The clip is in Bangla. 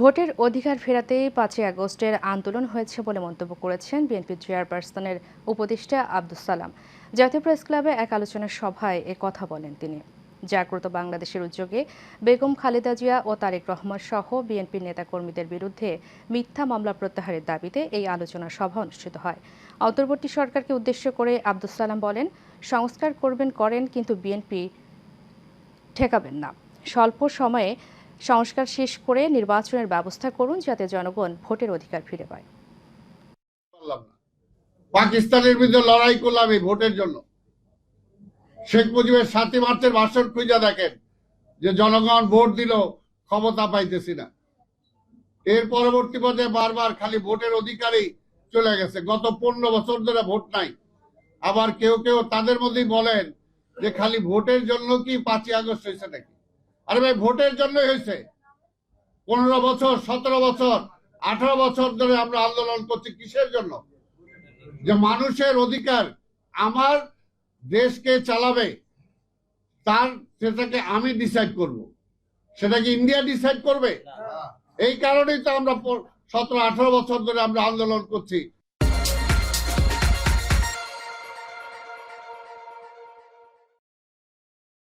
ভোটের অধিকার ফেরাতেই ৫ই আগস্টের আন্দোলন হয়েছে বলে মন্তব্য করেছেন বিএনপি চেয়ারপারসনের উপদেষ্টা আব্দুস সালাম। জাতীয় প্রেস ক্লাবে এক আলোচনা সভায় এ কথা বলেন তিনি। জাগ্রত বাংলাদেশের উদ্যোগে বেগম খালেদা জিয়া ও তারেক রহমান সহ বিএনপির নেতাকর্মীদের বিরুদ্ধে মিথ্যা মামলা প্রত্যাহারের দাবিতে এই আলোচনা সভা অনুষ্ঠিত হয়। অন্তর্বর্তী সরকারকে উদ্দেশ্য করে আব্দুস সালাম বলেন, সংস্কার করেন কিন্তু বিএনপি ঠেকাবেন না। স্বল্প সময়ে সংস্কার শেষ করে নির্বাচনের ব্যবস্থা করুন যাতে জনগণ ভোটের অধিকার ফিরে পায়। পাকিস্তানের বিরুদ্ধে লড়াই করলাম এই ভোটের জন্য। শেখ মুজিবের ৭ই মার্চের ভাষণ খুঁজে দেখেন যে জনগণ ভোট দিল, ক্ষমতা পাইতেছি না। এর পরবর্তী পর্যায়ে বারবার খালি ভোটের অধিকারই চলে গেছে। গত 15 বছর ধরে ভোট নাই। আবার কেউ কেউ তাদের মধ্যেই বলেন যে খালি ভোটের জন্য কি 5ই আগস্ট হয়েছে নাকি? আরে ভাই, ভোটের জন্যই হয়েছে। 15 বছর, 17 বছর, 18 বছর ধরে আমরা আন্দোলন করছি কিসের জন্য? যে মানুষের অধিকার, আমার দেশকে চালাবে তার, সেটাকে আমি ডিসাইড করব। সেটা কি ইন্ডিয়া ডিসাইড করবে? এই কারণেই তো আমরা 17-18 বছর ধরে আমরা আন্দোলন করছি।